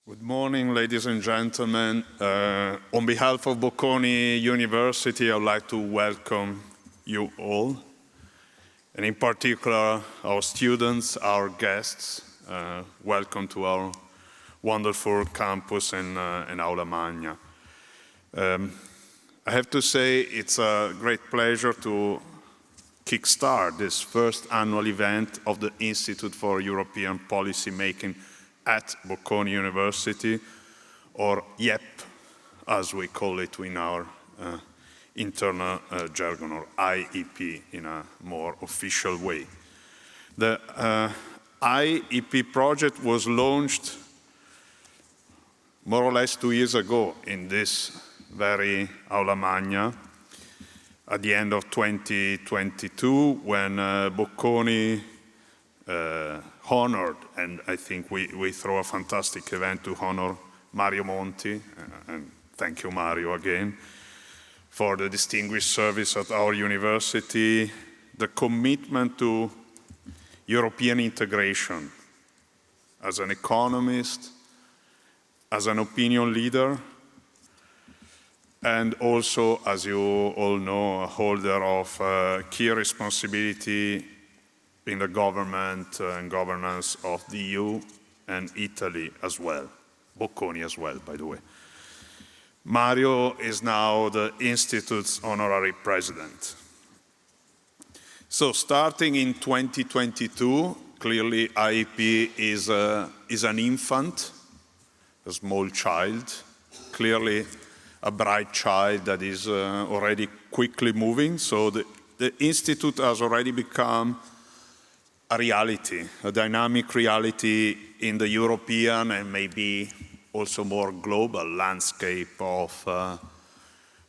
Good morning, ladies and gentlemen. On behalf of Bocconi University, I would like to welcome you all, and in particular, our students, our guests. Welcome to our wonderful campus in Aula Magna. I have to say it's a great pleasure to kickstart this first annual event of the Institute for European Policy Making at Bocconi University, or IEP, as we call it in our internal jargon, or IEP in a more official way. The IEP project was launched more or less 2 years ago in this very Aula Magna, at the end of 2022, when Bocconi honored, and I think we throw a fantastic event to honor Mario Monti, and thank you, Mario, again, for the distinguished service at our university, the commitment to European integration as an economist, as an opinion leader, and also, as you all know, a holder of key responsibility in the government and governance of the EU and Italy as well, Bocconi as well, by the way. Mario is now the Institute's honorary president. So starting in 2022, clearly IEP is an infant, a small child, clearly a bright child that is already quickly moving. So the Institute has already become a reality, a dynamic reality in the European and maybe also more global landscape of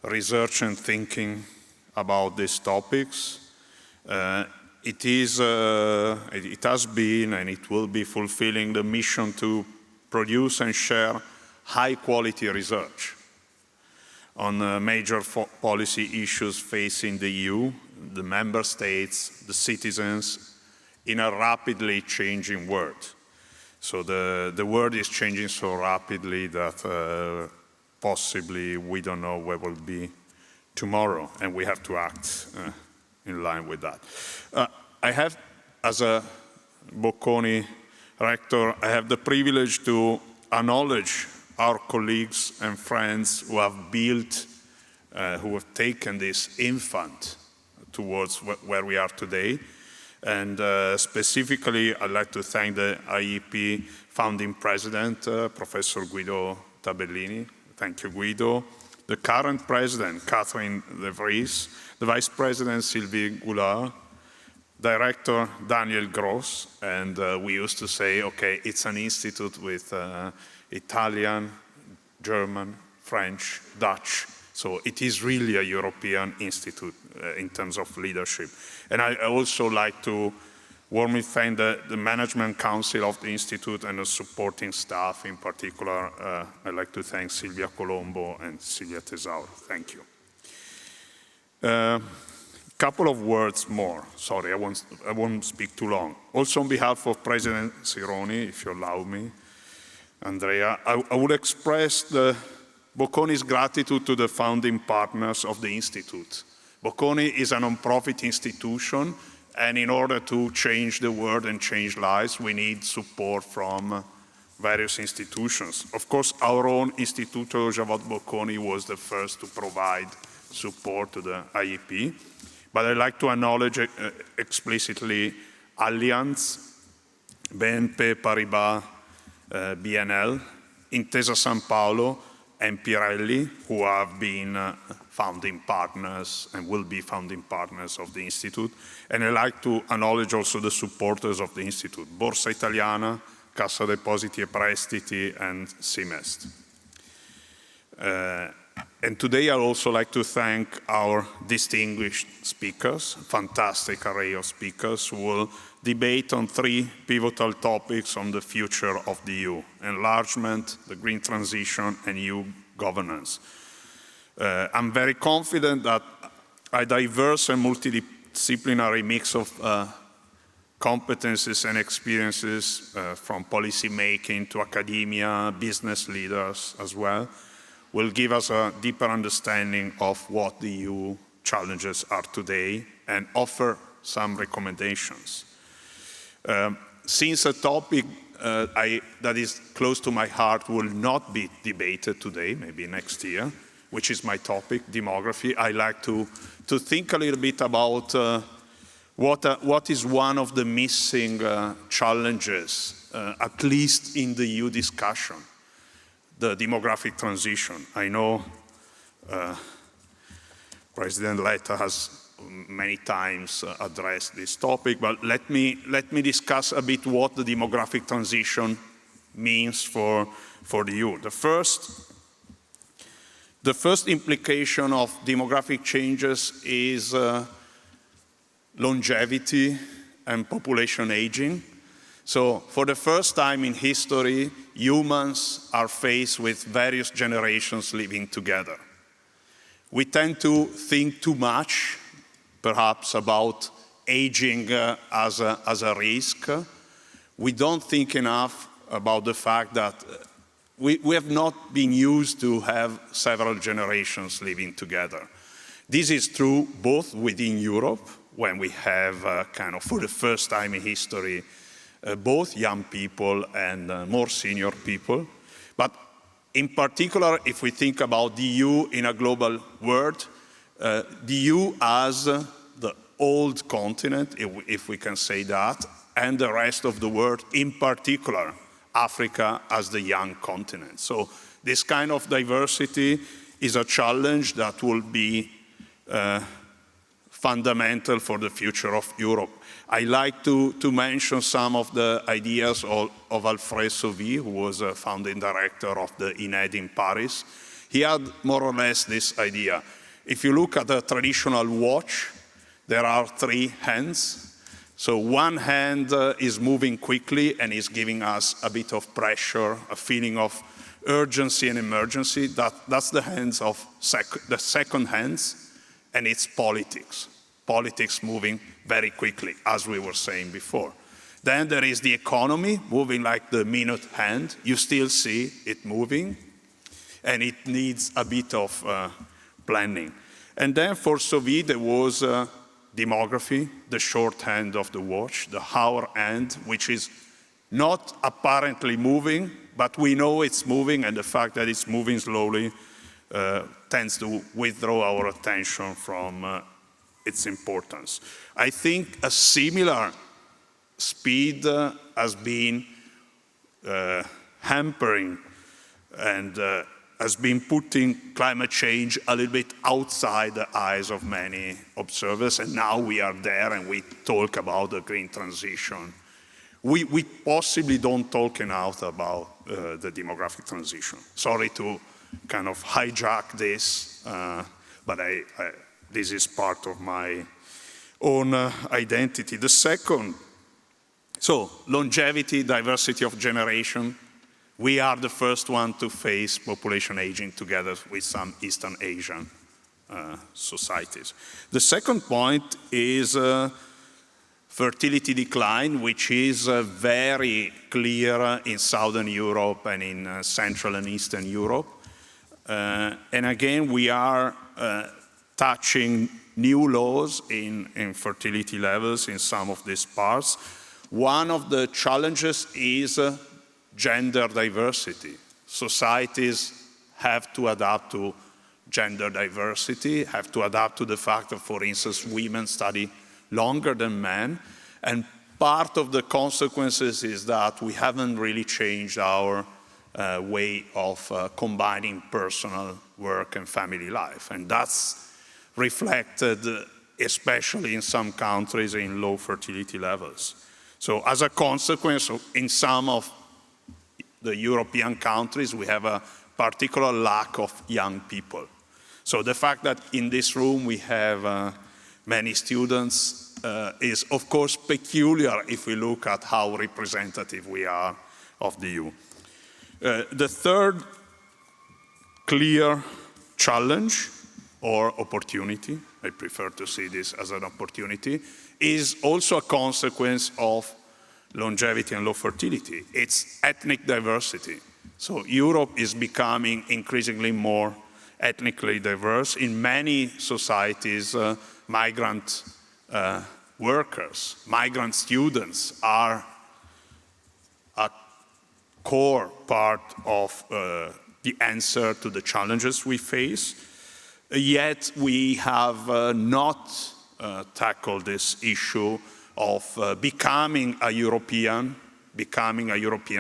research and thinking about these topics. It has been and it will be fulfilling the mission to produce and share high-quality research on major policy issues facing the EU, the member states, the citizens, in a rapidly changing world. So the world is changing so rapidly that possibly we don't know where we'll be tomorrow, and we have to act in line with that. I have, as a Bocconi rector, I have the privilege to acknowledge our colleagues and friends who have built, who have taken this infant towards where we are today. And specifically, I'd like to thank the IEP founding president, Professor Guido Tabellini. Thank you, Guido. The current president, Catherine De Vries, the vice president, Sylvie Goulart, director, Daniel Gross, and we used to say, okay, it's an institute with Italian, German, French, Dutch. So it is really a European institute in terms of leadership. And I also like to warmly thank the Management Council of the Institute and the supporting staff. In particular, I'd like to thank Silvia Colombo and Silvia Tesauro. Thank you. Couple of words more. Sorry, I won't speak too long. Also on behalf of President Sironi, if you allow me, Andrea, I would express Bocconi's gratitude to the founding partners of the Institute. Bocconi is a non-profit institution, and in order to change the world and change lives, we need support from various institutions. Of course, our own Istituto Javad Bocconi was the first to provide support to the IEP, but I'd like to acknowledge explicitly Allianz, BNP Paribas, BNL, Intesa San Paolo, and Pirelli, who have been founding partners and will be founding partners of the Institute. And I'd like to acknowledge also the supporters of the Institute, Borsa Italiana, Cassa Depositi e Prestiti, and Simest. And today I'd also like to thank our distinguished speakers, fantastic array of speakers who will debate on 3 pivotal topics on the future of the EU: enlargement, the green transition, and EU governance. I'm very confident that a diverse and multidisciplinary mix of competencies and experiences from policy making to academia, business leaders as well, will give us a deeper understanding of what the EU challenges are today and offer some recommendations. Since a topic that is close to my heart will not be debated today, maybe next year, which is my topic, demography, I like to think a little bit about what is one of the missing challenges, at least in the EU discussion, the demographic transition. I know President Letta has many times addressed this topic, but let me discuss a bit what the demographic transition means for the EU. The first implication of demographic changes is longevity and population aging. So for the first time in history, humans are faced with various generations living together. We tend to think too much, perhaps, about aging as a risk. We don't think enough about the fact that we have not been used to have several generations living together. This is true both within Europe, when we have for the first time in history, both young people and more senior people. But in particular, if we think about the EU in a global world, the EU as the old continent, if we can say that, and the rest of the world, in particular, Africa as the young continent. So this kind of diversity is a challenge that will be fundamental for the future of Europe. I like to mention some of the ideas of Alfred Sauvy, who was a founding director of the INED in Paris. He had more or less this idea. If you look at a traditional watch, there are 3 hands. So one hand is moving quickly and is giving us a bit of pressure, a feeling of urgency and emergency. That's the hands of the second hands, and it's politics. Politics moving very quickly, as we were saying before. Then there is the economy, moving like the minute hand. You still see it moving, and it needs a bit of planning. And then for Sauvy, there was demography, the short hand of the watch, the hour hand, which is not apparently moving, but we know it's moving, and the fact that it's moving slowly tends to withdraw our attention from its importance. I think a similar speed has been hampering and has been putting climate change a little bit outside the eyes of many observers, and now we are there and we talk about the green transition. We possibly don't talk enough about the demographic transition. Sorry to kind of hijack this, but this is part of my own identity. The second, so longevity, diversity of generation. We are the first one to face population aging together with some Eastern Asian societies. The second point is fertility decline, which is very clear in Southern Europe and in Central and Eastern Europe. And again, we are touching new laws in fertility levels in some of these parts. One of the challenges is gender diversity. Societies have to adapt to gender diversity, have to adapt to the fact that, for instance, women study longer than men. And part of the consequences is that we haven't really changed our way of combining personal work and family life. And that's reflected especially in some countries in low fertility levels. So as a consequence, in some of the European countries, we have a particular lack of young people. So the fact that in this room we have many students is of course peculiar if we look at how representative we are of the EU. The third clear challenge or opportunity, I prefer to see this as an opportunity, is also a consequence of longevity and low fertility. It's ethnic diversity. So Europe is becoming increasingly more ethnically diverse. In many societies, migrant workers, migrant students are a core part of the answer to the challenges we face. Yet we have not tackled this issue of becoming a European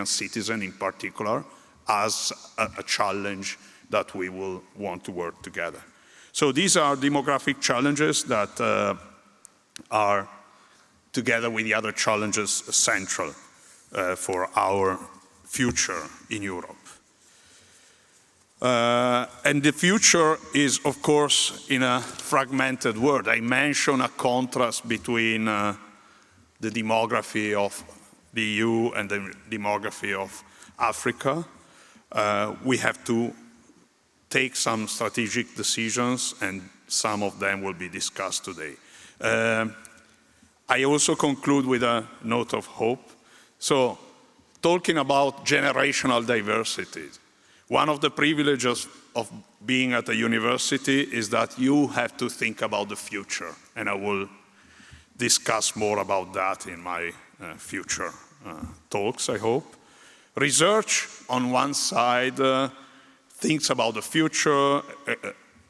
citizen in particular, as a challenge that we will want to work together. So these are demographic challenges that are, together with the other challenges, central for our future in Europe. And the future is, of course, in a fragmented world. I mentioned a contrast between the demography of the EU and the demography of Africa. We have to take some strategic decisions, and some of them will be discussed today. I also conclude with a note of hope. So, talking about generational diversity, one of the privileges of being at a university is that you have to think about the future, and I will discuss more about that in my future talks, I hope. Research, on one side, thinks about the future,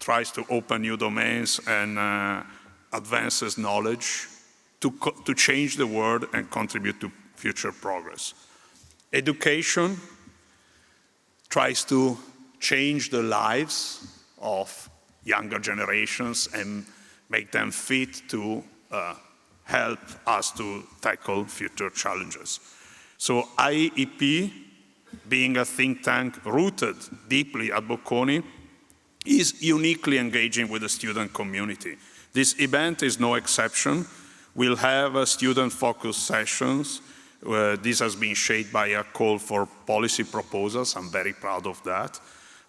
tries to open new domains and advances knowledge to change the world and contribute to future progress. Education tries to change the lives of younger generations and make them fit to help us to tackle future challenges. So IEP, being a think tank rooted deeply at Bocconi, is uniquely engaging with the student community. This event is no exception. We'll have student-focused sessions. This has been shaped by a call for policy proposals. I'm very proud of that.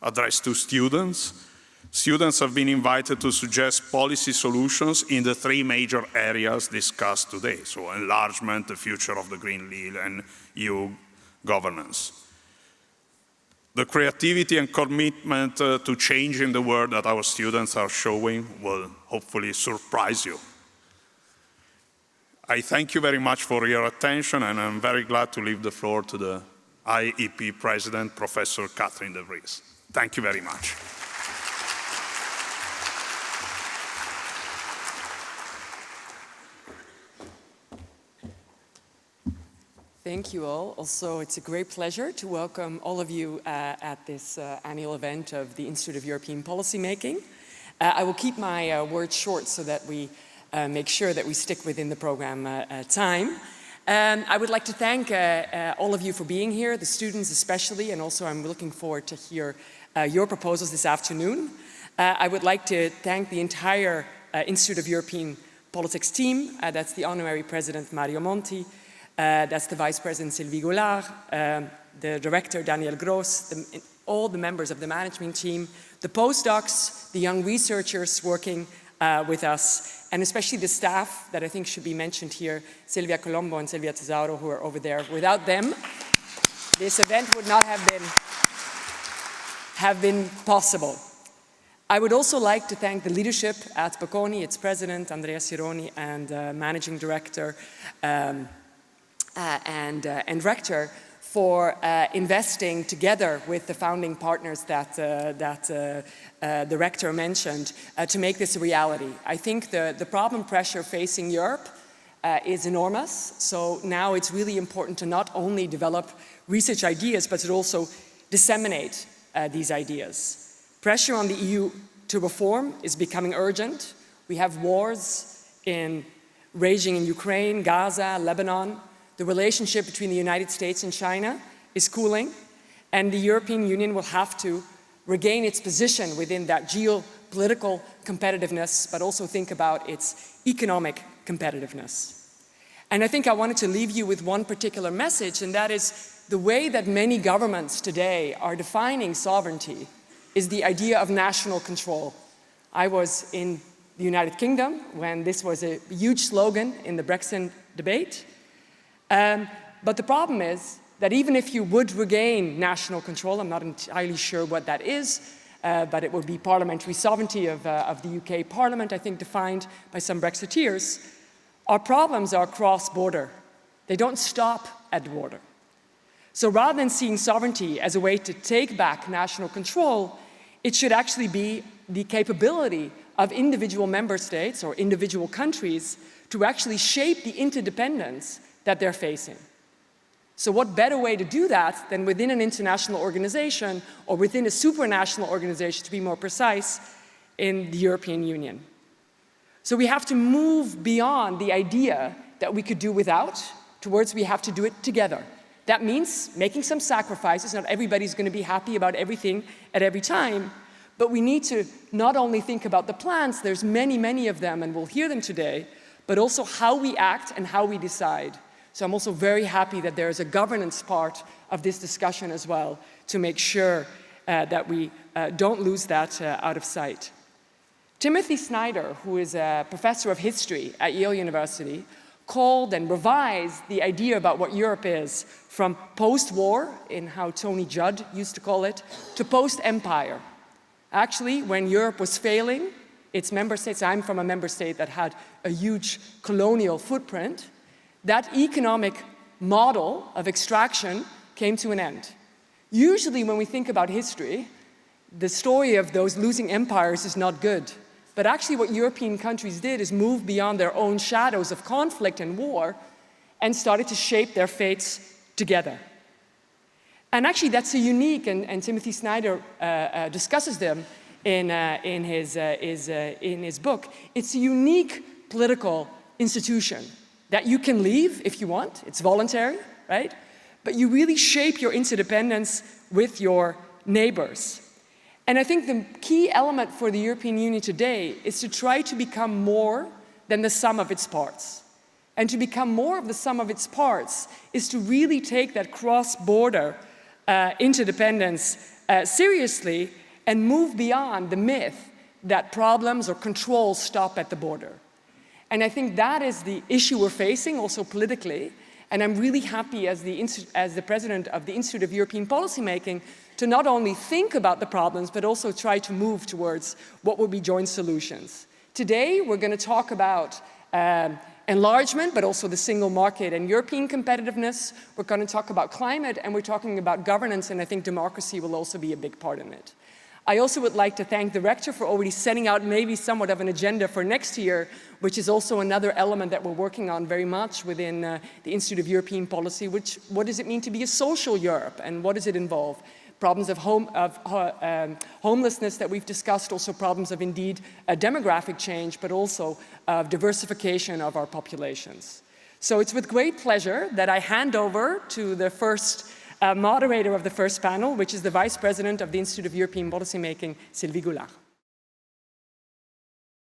Addressed to students. Students have been invited to suggest policy solutions in the three major areas discussed today. So enlargement, the future of the Green Deal, and EU governance. The creativity and commitment to changing the world that our students are showing will hopefully surprise you. I thank you very much for your attention, and I'm very glad to leave the floor to the IEP President, Professor Catherine de Vries. Thank you very much. Thank you all. Also, it's a great pleasure to welcome all of you at this annual event of the Institute of European Policymaking. I will keep my words short so that we make sure that we stick within the program time. I would like to thank all of you for being here, the students especially, and also I'm looking forward to hear your proposals this afternoon. I would like to thank the entire Institute of European Politics team. That's the Honorary President Mario Monti, that's the Vice President Sylvie Goulard, the Director Daniel Gross, all the members of the management team, the postdocs, the young researchers working with us, and especially the staff that I think should be mentioned here, Silvia Colombo and Silvia Tesauro, who are over there. Without them, this event would not have been possible. I would also like to thank the leadership at Bocconi, its president, Andrea Sironi, and managing director and rector for investing together with the founding partners that the rector mentioned to make this a reality. I think the problem pressure facing Europe is enormous, so now it's really important to not only develop research ideas, but to also disseminate these ideas. Pressure on the EU to reform is becoming urgent. We have wars raging in Ukraine, Gaza, Lebanon. The relationship between the United States and China is cooling, and the European Union will have to regain its position within that geopolitical competitiveness, but also think about its economic competitiveness. And I think I wanted to leave you with one particular message, and that is the way that many governments today are defining sovereignty is the idea of national control. I was in the United Kingdom, when this was a huge slogan in the Brexit debate. But the problem is that even if you would regain national control, I'm not entirely sure what that is, but it would be parliamentary sovereignty of the UK Parliament, I think defined by some Brexiteers, our problems are cross-border. They don't stop at the border. So rather than seeing sovereignty as a way to take back national control, it should actually be the capability of individual member states or individual countries to actually shape the interdependence that they're facing. So what better way to do that than within an international organization or within a supranational organization, to be more precise, in the European Union. So we have to move beyond the idea that we could do without towards we have to do it together. That means making some sacrifices. Not everybody's going to be happy about everything at every time, but we need to not only think about the plans, there's many, many of them, and we'll hear them today, but also how we act and how we decide. So I'm also very happy that there is a governance part of this discussion as well to make sure that we don't lose that out of sight. Timothy Snyder, who is a professor of history at Yale University, called and revised the idea about what Europe is from post-war, in how Tony Judd used to call it, to post-empire. Actually, when Europe was failing, its member states, I'm from a member state that had a huge colonial footprint, that economic model of extraction came to an end. Usually when we think about history, the story of those losing empires is not good. But actually what European countries did is move beyond their own shadows of conflict and war and started to shape their fates together. And actually that's a unique, and Timothy Snyder discusses them in his book, it's a unique political institution that you can leave if you want, it's voluntary, right? But you really shape your interdependence with your neighbors. And I think the key element for the European Union today is to try to become more than the sum of its parts. And to become more of the sum of its parts is to really take that cross-border interdependence seriously and move beyond the myth that problems or control stop at the border. And I think that is the issue we're facing also politically. And I'm really happy as the president of the Institute of European Policymaking to not only think about the problems, but also try to move towards what will be joint solutions. Today, we're going to talk about enlargement, but also the single market and European competitiveness. We're going to talk about climate, and we're talking about governance, and I think democracy will also be a big part in it. I also would like to thank the rector for already setting out maybe somewhat of an agenda for next year, which is also another element that we're working on very much within the Institute of European Policy, which, what does it mean to be a social Europe, and what does it involve? Problems of homelessness that we've discussed, also problems of indeed demographic change, but also of diversification of our populations. So it's with great pleasure that I hand over to the first moderator of the first panel, which is the Vice President of the Institute of European Policymaking, Sylvie Goulart.